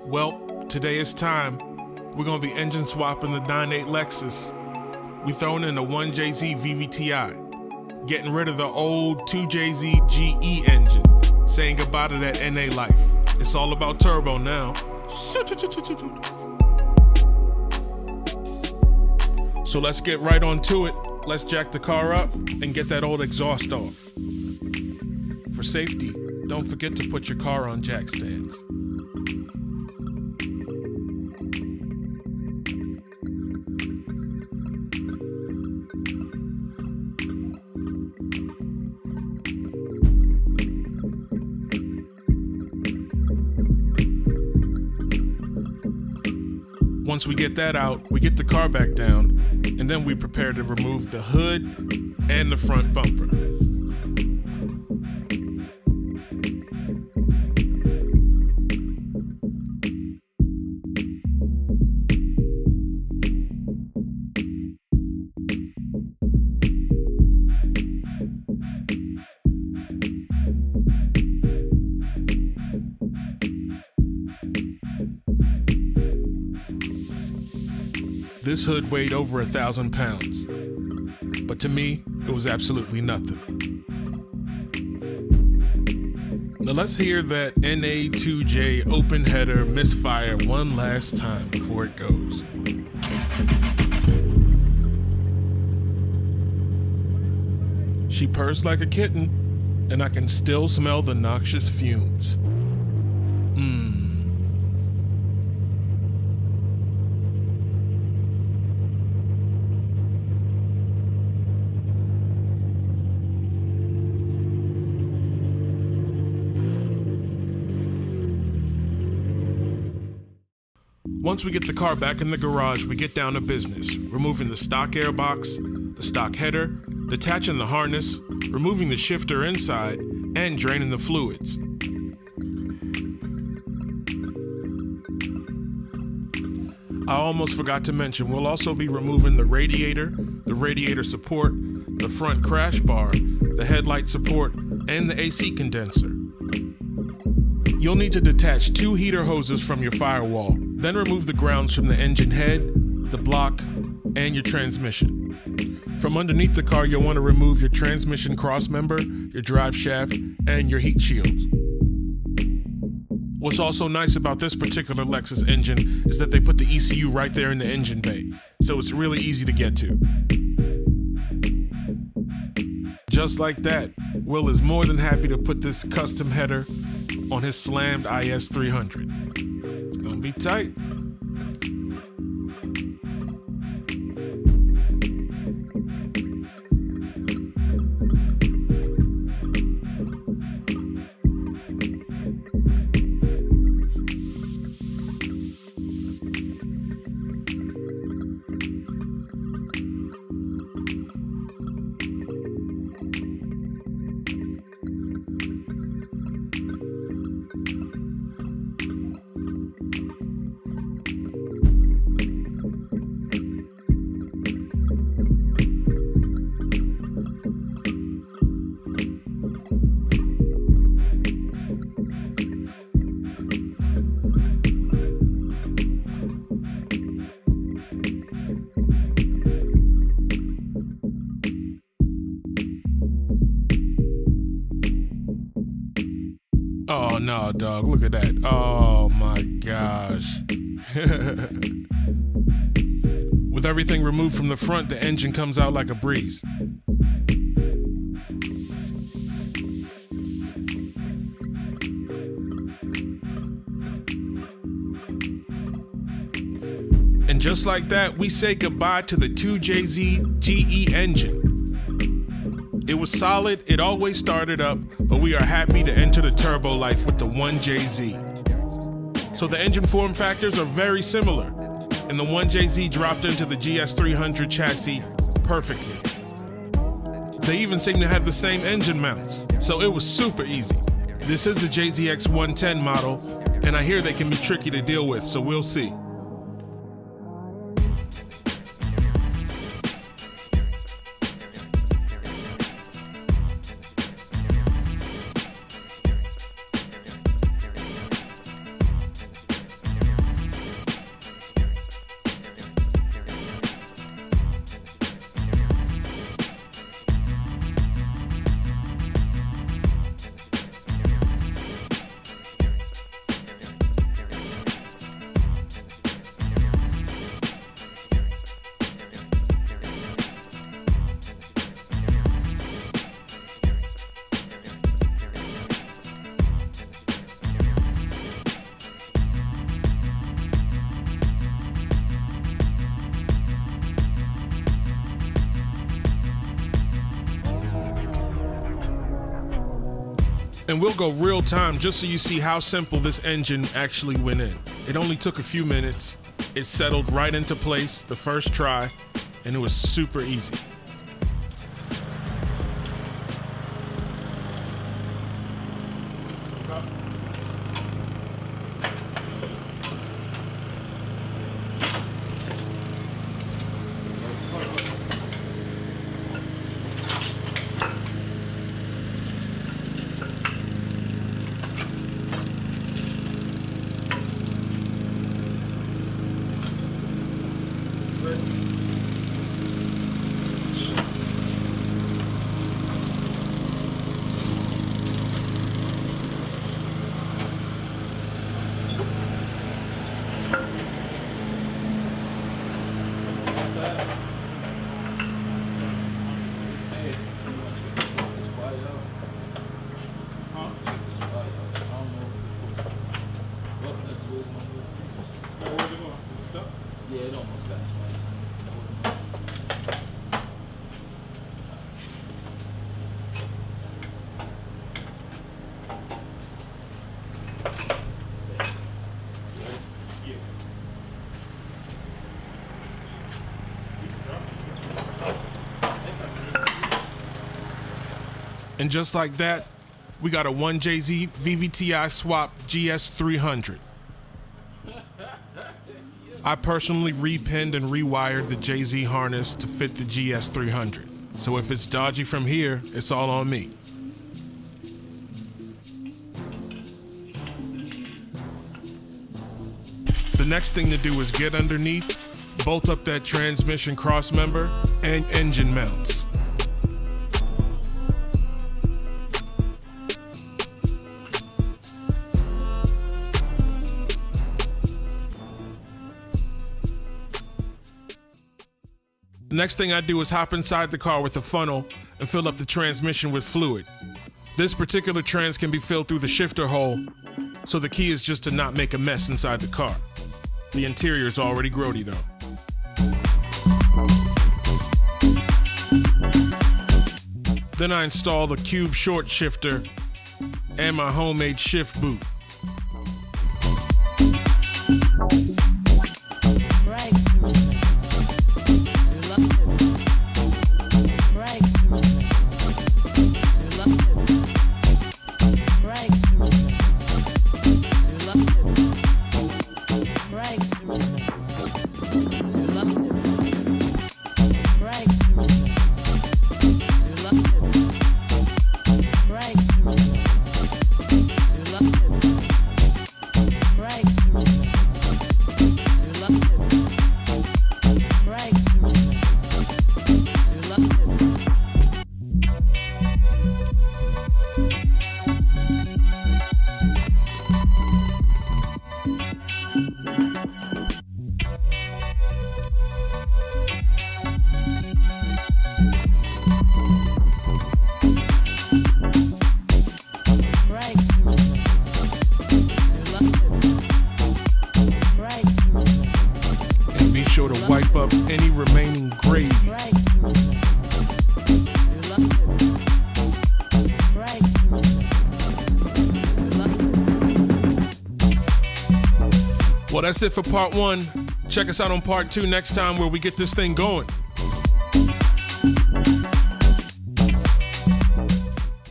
Well, today is time. We're going to be engine swapping the 9.8 Lexus. We throwing in the 1JZ VVTi, getting rid of the old 2JZ GE engine, saying goodbye to that NA life. It's all about turbo now. So let's get right on to it. Let's jack the car up and get that old exhaust off. For safety, don't forget to put your car on jack stands. Once we get that out, we get the car back down, and then we prepare to remove the hood and the front bumper. This hood weighed over 1,000 pounds, but to me, it was absolutely nothing. Now let's hear that NA2J open header misfire one last time before it goes. She purrs like a kitten, and I can still smell the noxious fumes. Once we get the car back in the garage, we get down to business, removing the stock airbox, the stock header, detaching the harness, removing the shifter inside, and draining the fluids. I almost forgot to mention, we'll also be removing the radiator support, the front crash bar, the headlight support, and the AC condenser. You'll need to detach 2 heater hoses from your firewall, then remove the grounds from the engine head, the block, and your transmission. From underneath the car, you'll want to remove your transmission crossmember, your drive shaft, and your heat shields. What's also nice about this particular Lexus engine is that they put the ECU right there in the engine bay, so it's really easy to get to. Just like that, Will is more than happy to put this custom header on his slammed GS300. It's gonna be tight. Oh no, dog, look at that. Oh my gosh. With everything removed from the front, the engine comes out like a breeze. And just like that, we say goodbye to the 2JZ GE engine. It was solid, it always started up, but we are happy to enter the turbo life with the 1JZ. So the engine form factors are very similar, and the 1JZ dropped into the GS300 chassis perfectly. They even seem to have the same engine mounts, so it was super easy. This is the JZX 110 model, and I hear they can be tricky to deal with, so we'll see. And we'll go real time just so you see how simple this engine actually went in. It only took a few minutes. It settled right into place the first try, and it was super easy. Yeah, it almost got smashed. And just like that, we got a 1JZ VVTi swap GS300. I personally repinned and rewired the JZ harness to fit the GS300. So if it's dodgy from here, it's all on me. The next thing to do is get underneath, bolt up that transmission cross member, and engine mounts. The next thing I do is hop inside the car with a funnel and fill up the transmission with fluid. This particular trans can be filled through the shifter hole, so the key is just to not make a mess inside the car. The interior is already grody though. Then I install the cube short shifter and my homemade shift boot. Sure to wipe up any remaining gravy. Well, that's it for part one. Check us out on part two next time where we get this thing going.